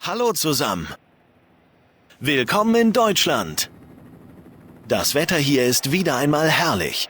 Hallo zusammen. Willkommen in Deutschland. Das Wetter hier ist wieder einmal herrlich.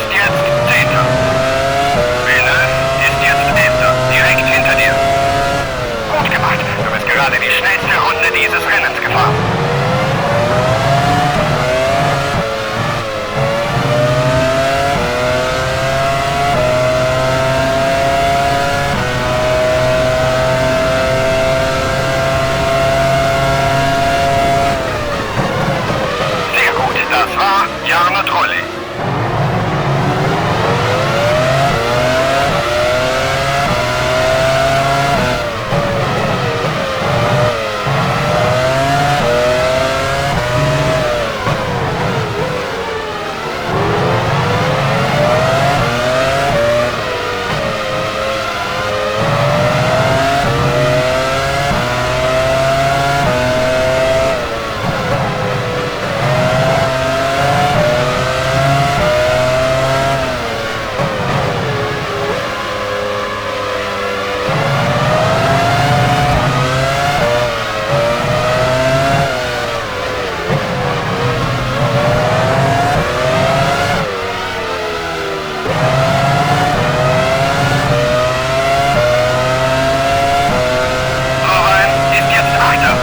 bist jetzt Zehnter. Villeneuve ist jetzt Elfter, direkt hinter dir. Gut gemacht. Du bist gerade die schnellste Runde dieses Rennens gefahren. Sehr gut. Das war Jarno Trulli.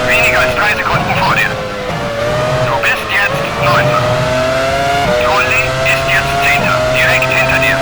Weniger als 3 Sekunden vor dir. Du bist jetzt 9. Trulli ist jetzt 10. Direkt hinter dir.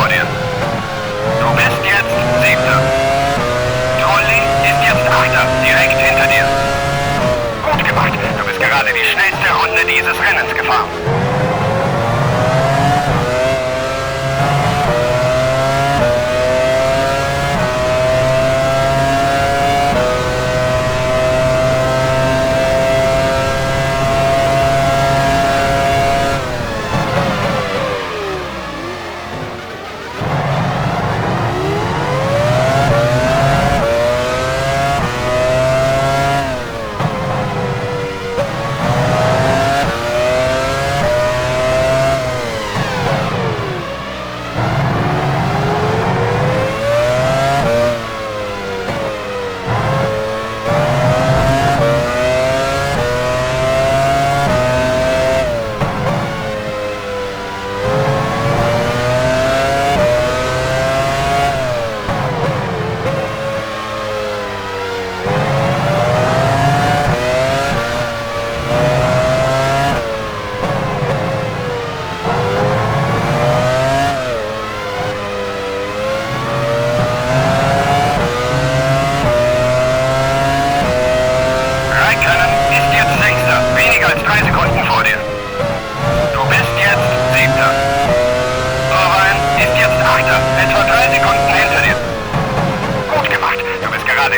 vor dir. Du bist jetzt Siebter. Trulli ist jetzt Achter, direkt hinter dir. Gut gemacht. Du bist gerade die schnellste Runde dieses Rennens gefahren.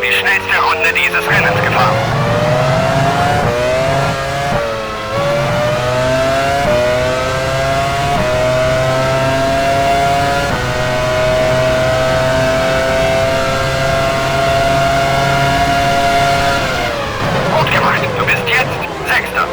Die schnellste Runde dieses Rennens gefahren. Gut gemacht. Du bist jetzt Sechster.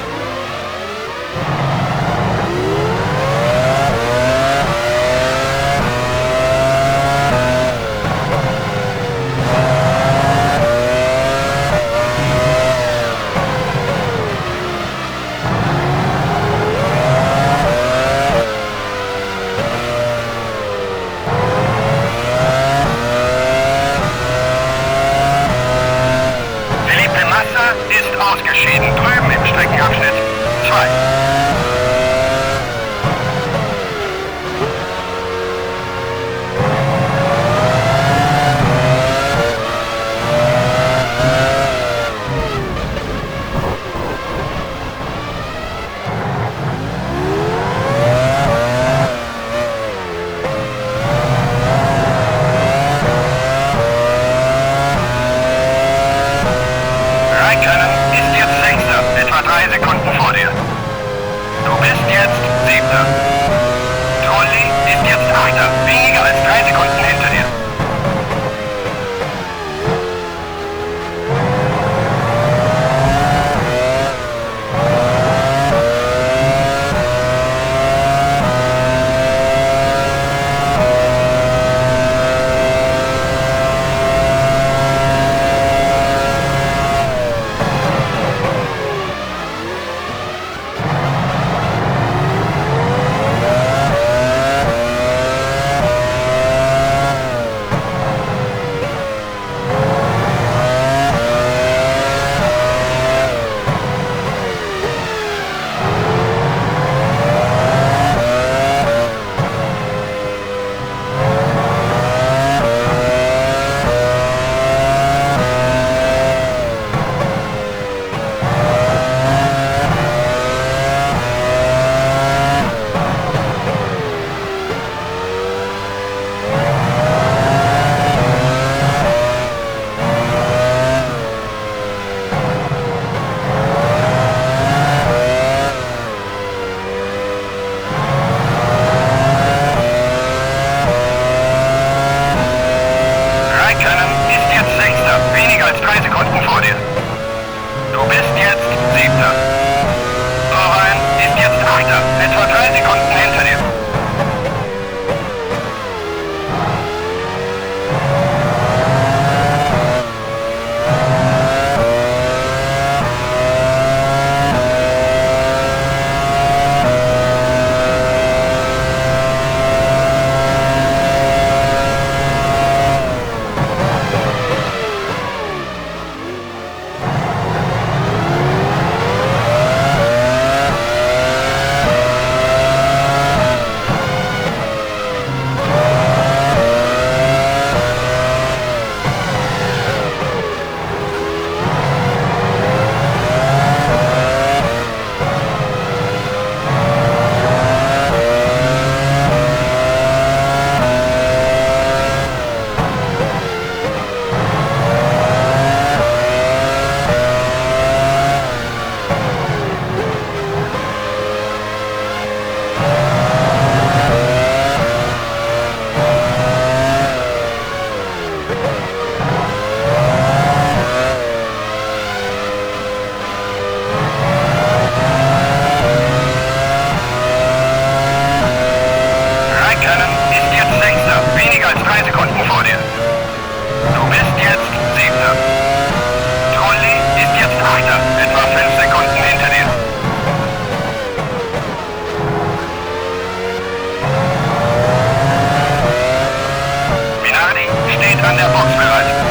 an der Box bereit.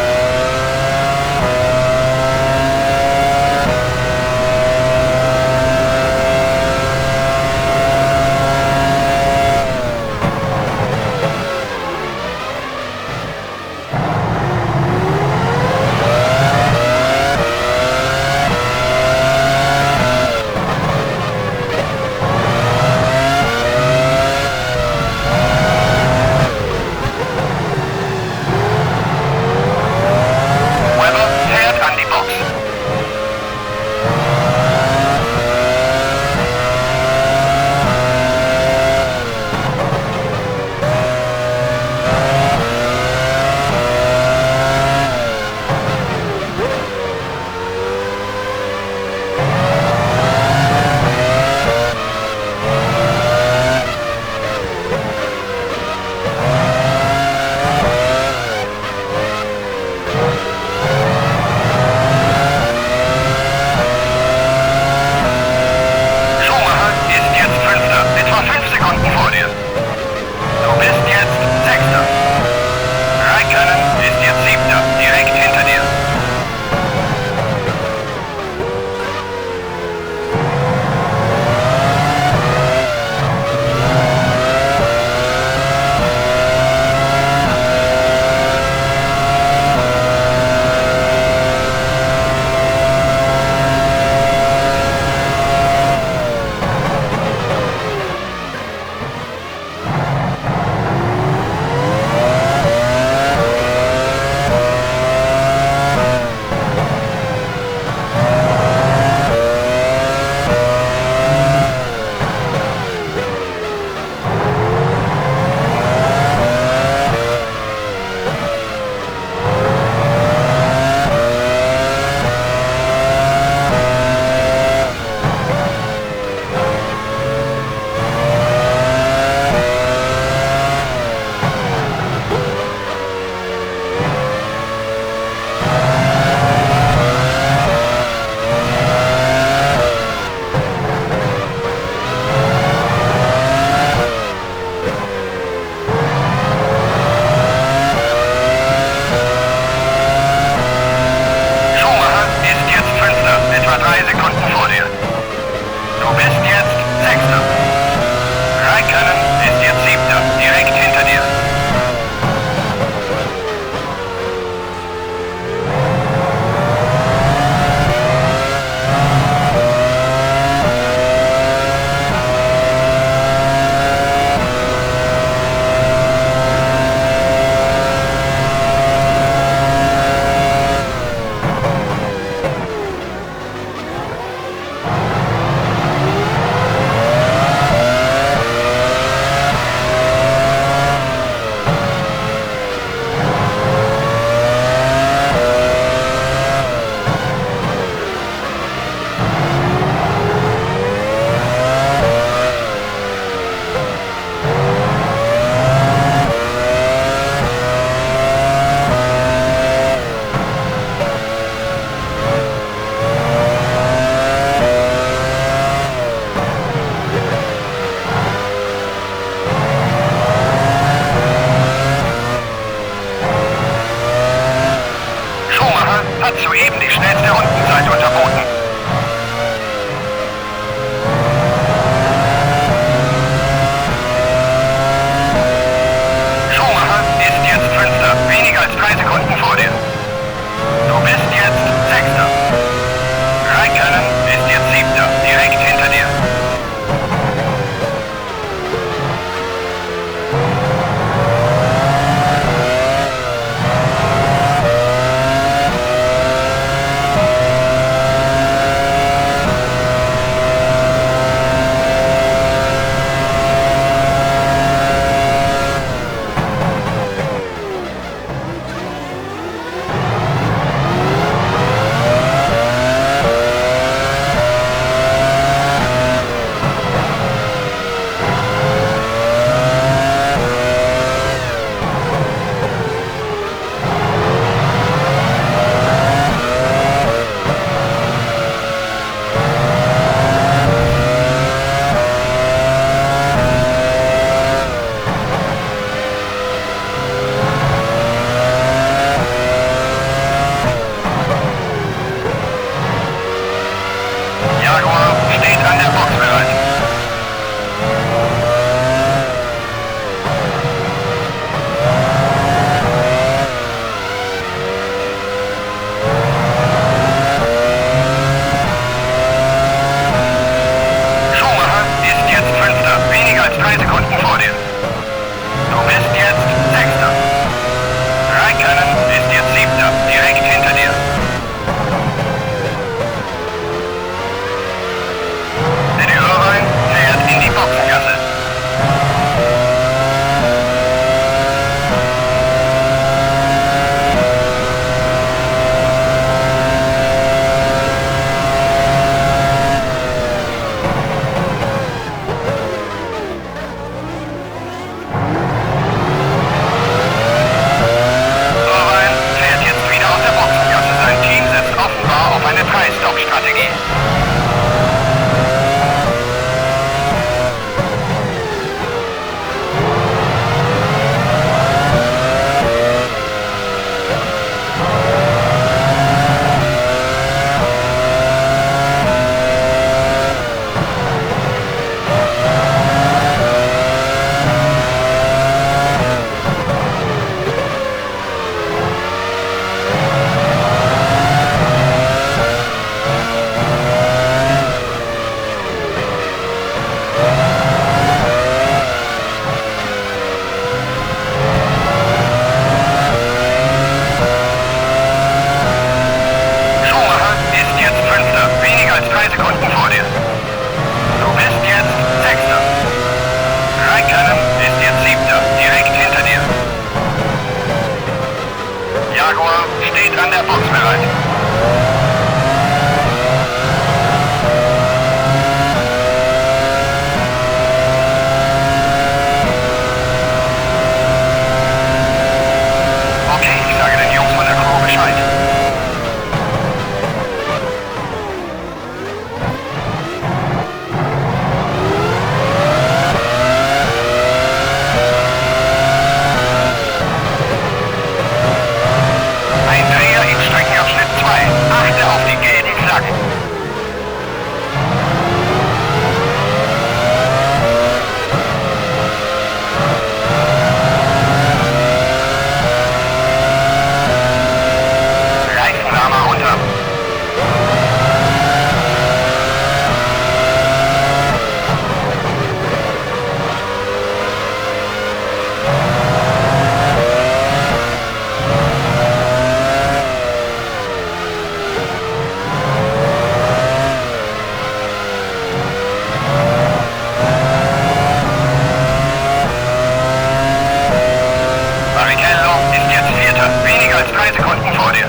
jetzt 3 Sekunden vor dir.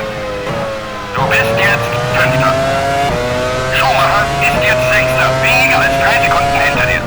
Du bist jetzt Fünfter. Schumacher ist jetzt Sechster. Weniger als 3 Sekunden hinter dir.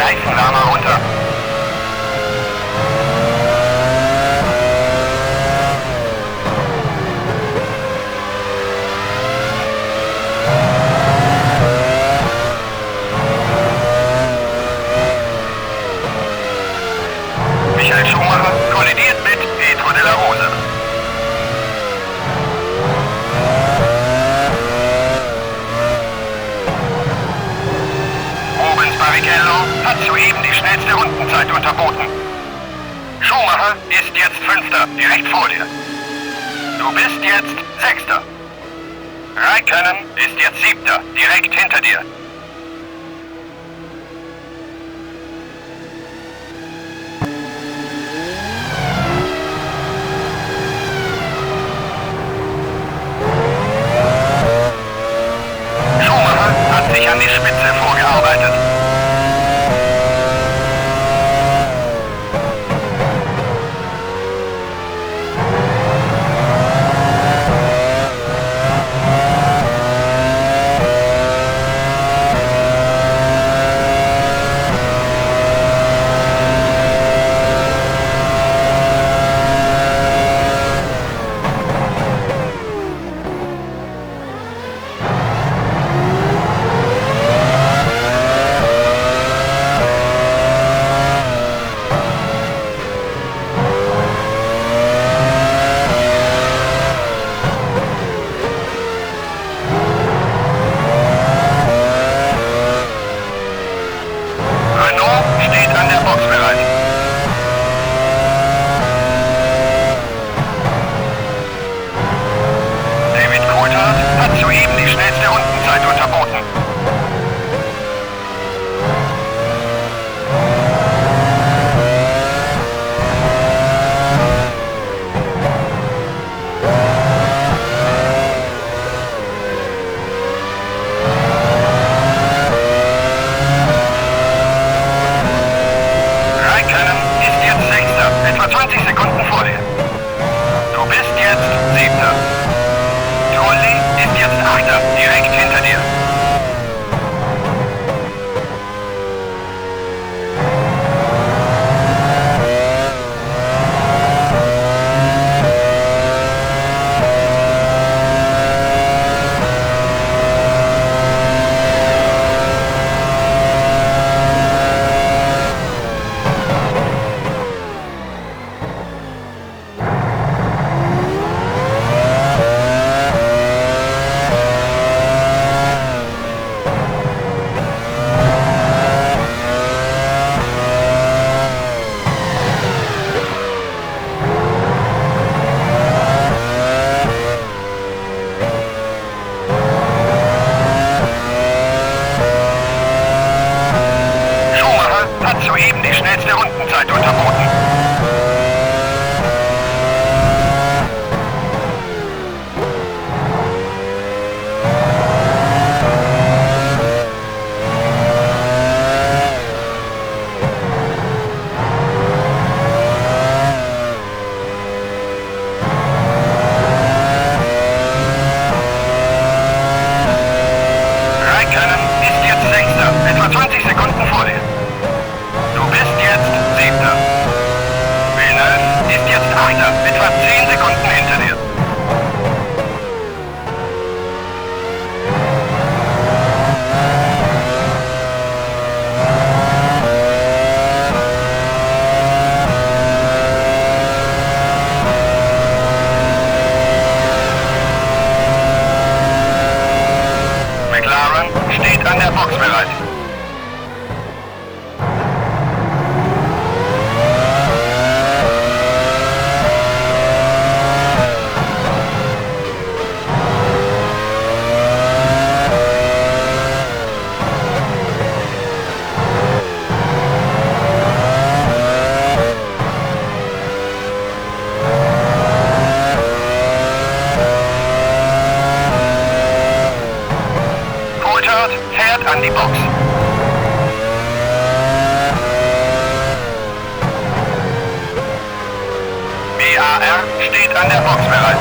Reifenwärmer runter. Michael Schumacher kollidiert mit Pietro Della Rosa. Rubens Barrichello hat soeben die schnellste Rundenzeit unterboten. Schumacher ist jetzt Fünfter, direkt vor dir. Du bist jetzt Sechster. Räikkönen ist jetzt Siebter, direkt hinter dir. Schumacher hat sich an die Spitze vorgearbeitet. Renault steht an der Box bereit. David Coulthard hat soeben die schnellste Rundenzeit unterboten. Räikkönen ist jetzt Sechster, etwa 20 Sekunden vor dir. Du bist jetzt Siebter. Trulli ist jetzt Achter, direkt hinter dir. Schumacher hat soeben die schnellste Rundenzeit unterboten. Räikkönen ist jetzt Sechster, etwa 20 Sekunden vor dir. Du bist jetzt Siebter. Villeneuve ist jetzt Achter, etwa 10 Sekunden hinter dir. steht an der Box bereit.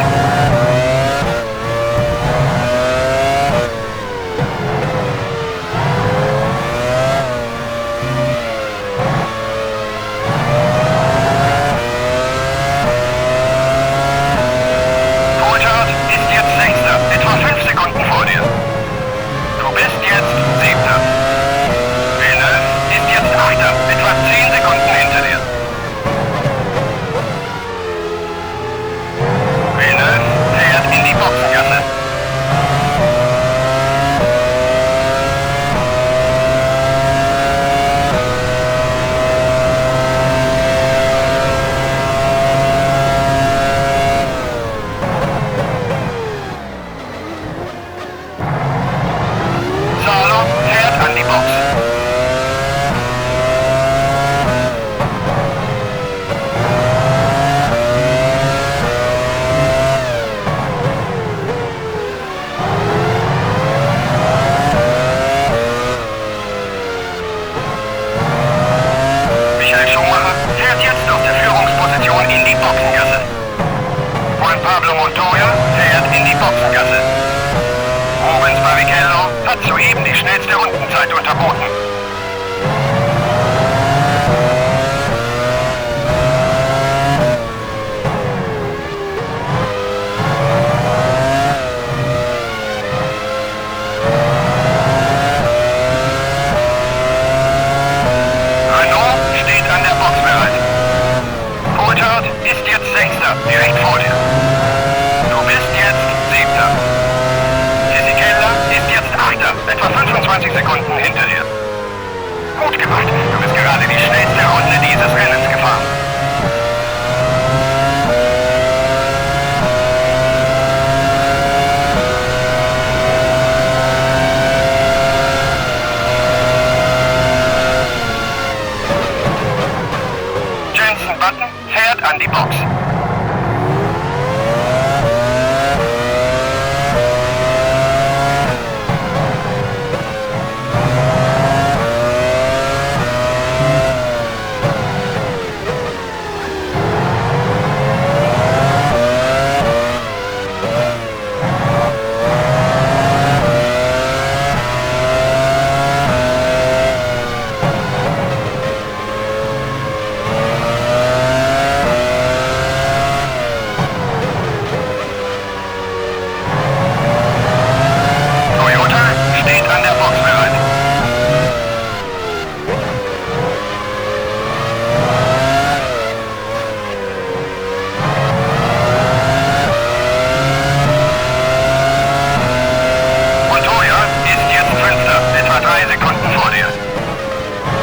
Coulthard ist jetzt Sechster, etwa 5 Sekunden vor dir. Du bist jetzt Siebter. Villeneuve ist jetzt Achter, etwa 10 Sekunden hinter dir. Villeneuve fährt in die Boxengasse. Salo fährt an die Box. Michael Schumacher fährt jetzt auf der Führungsposition in die Boxengasse. Juan Pablo Montoya fährt in die Boxengasse. Rubens Barrichello hat soeben die schnellste Rundenzeit unterboten. Renault steht an der Box bereit. Coulthard ist jetzt Sechster, direkt vor dir. Du bist jetzt Siebter. Fisichella ist jetzt Achter, etwa 25 Sekunden hinter dir. Gut gemacht, du bist gerade die schnellste Runde dieses Rennens gefahren. Jenson Button fährt an die Box. Toyota steht an der Box bereit. Montoya ist jetzt Fünfter, etwa 3 Sekunden vor dir.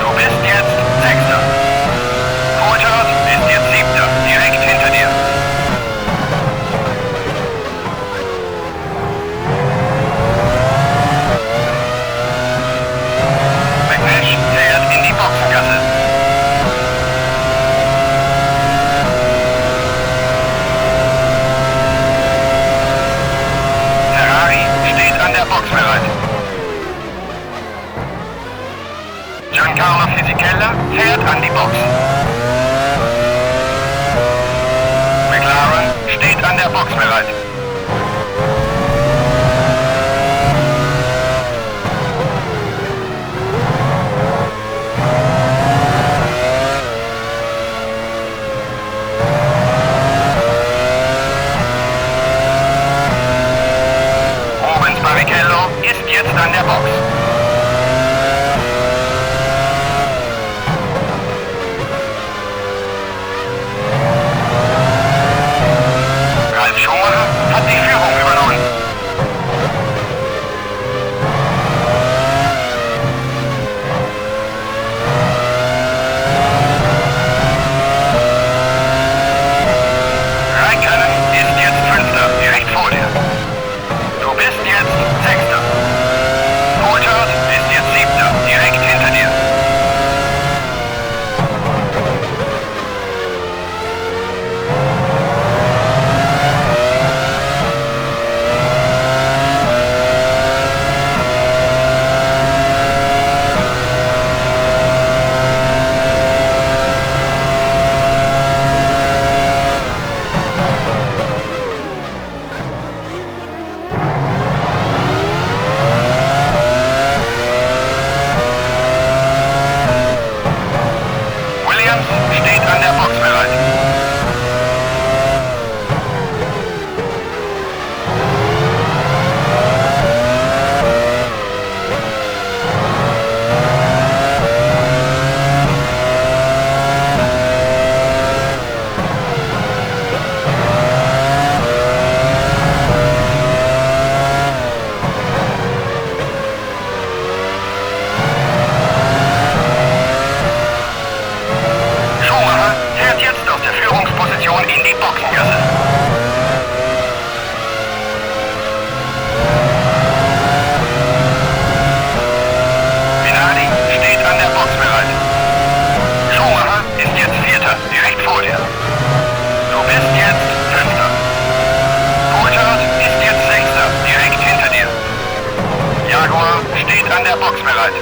Du bist jetzt Sechster. Coulthard ist jetzt Siebter, direkt hinter dir. McNish fährt in die Boxengasse. Ferrari steht an der Box bereit. Giancarlo Fisichella fährt an die Box. McLaren steht an der Box bereit. Rubens Barrichello ist jetzt an der Box. Ralf Schumacher steht an der Box bereit. In die Boxengasse. Minardi steht an der Box bereit. Schumacher ist jetzt Vierter, direkt vor dir. Du bist jetzt Fünfter. Coulthard ist jetzt Sechster, direkt hinter dir. Jaguar steht an der Box bereit.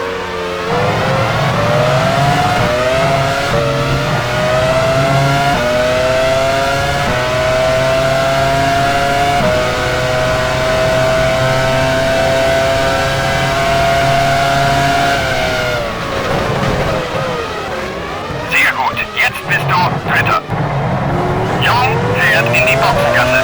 Jetzt bist du Dritter. Jung fährt in die Boxengasse.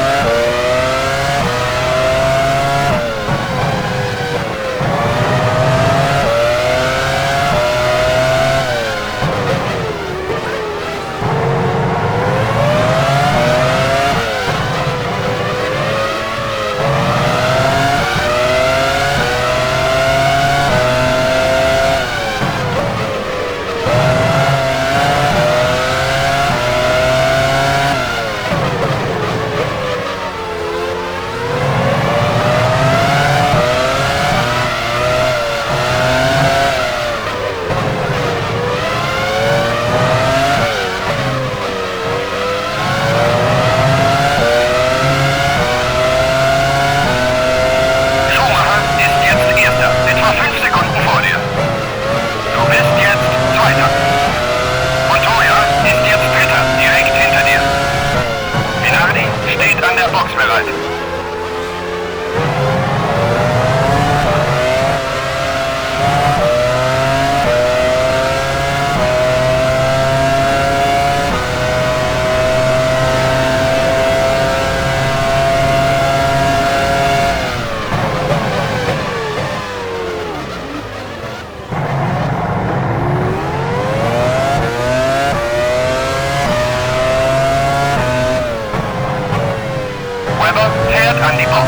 An die Box.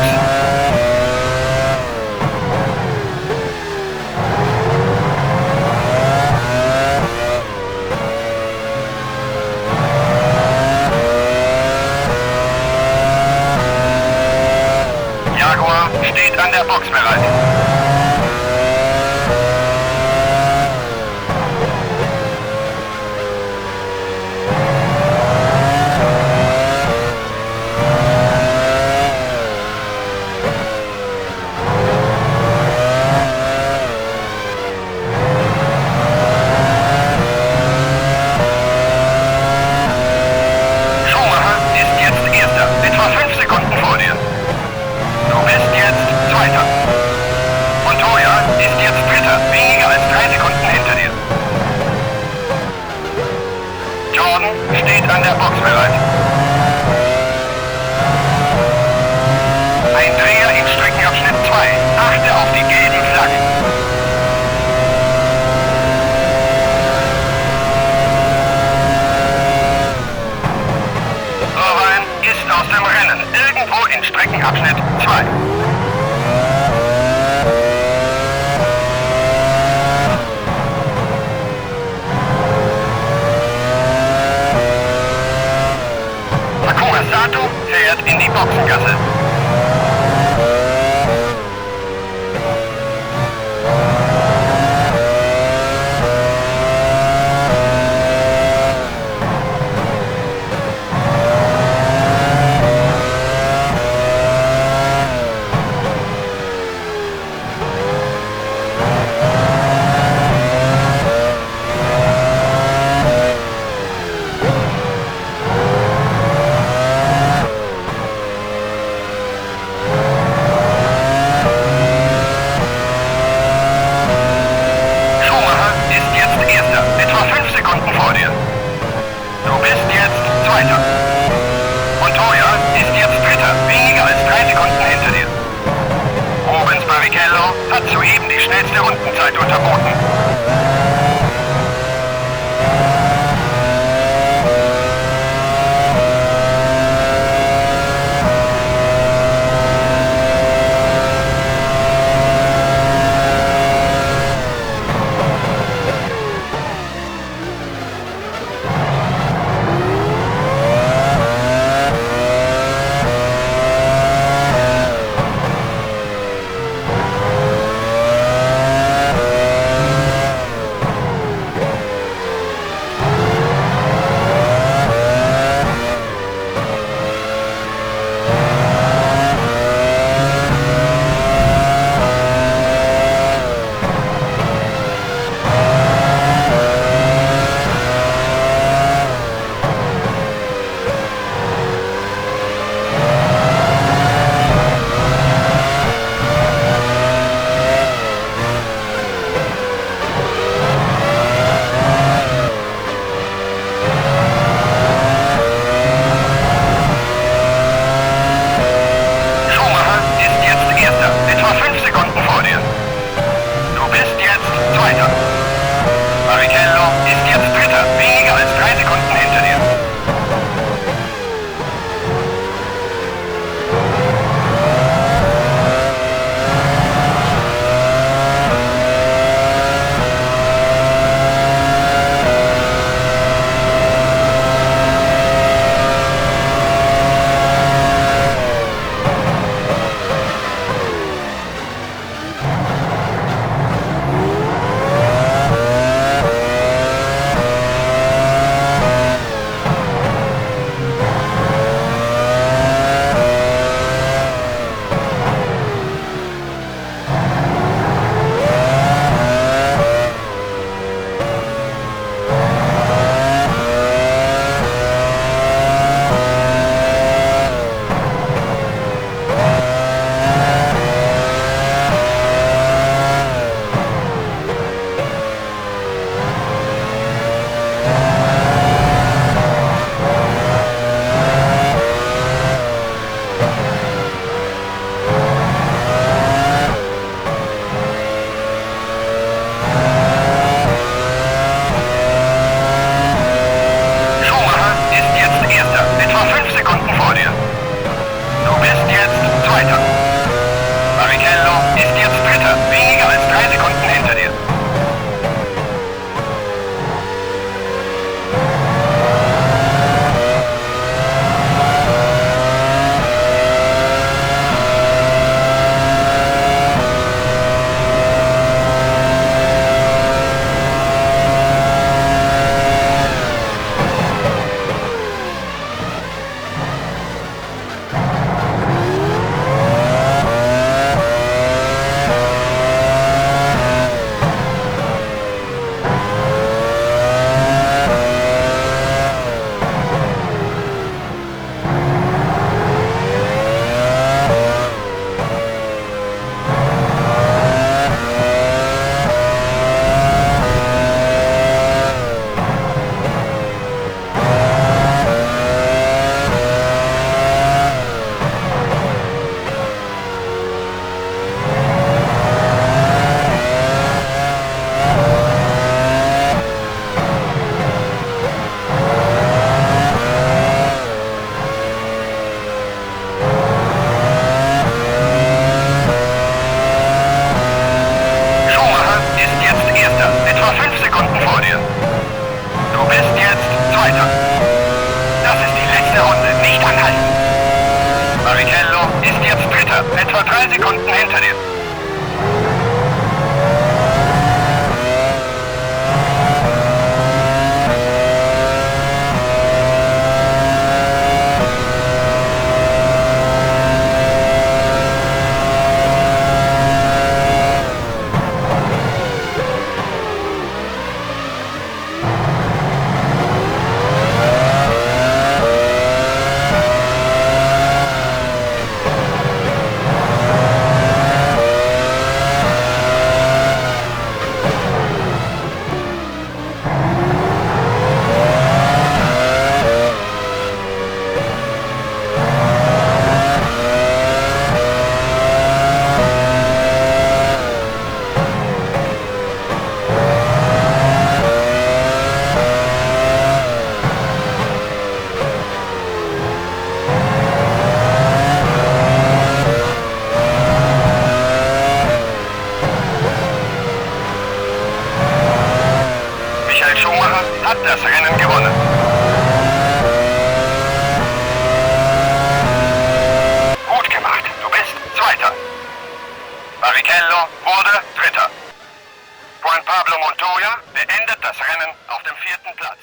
Jaguar steht an der Box bereit. Steht an der Box bereit. Ein Dreher in Streckenabschnitt 2. Achte auf die gelben Flaggen. Irvine ist aus dem Rennen. Irgendwo in Streckenabschnitt 2. Sato fährt in die Boxengasse. schnellste Rundenzeit unterboten. Etwa 3 Sekunden hinter dir. das Rennen gewonnen. Gut gemacht, du bist Zweiter. Barrichello wurde Dritter. Juan Pablo Montoya beendet das Rennen auf dem 4. Platz.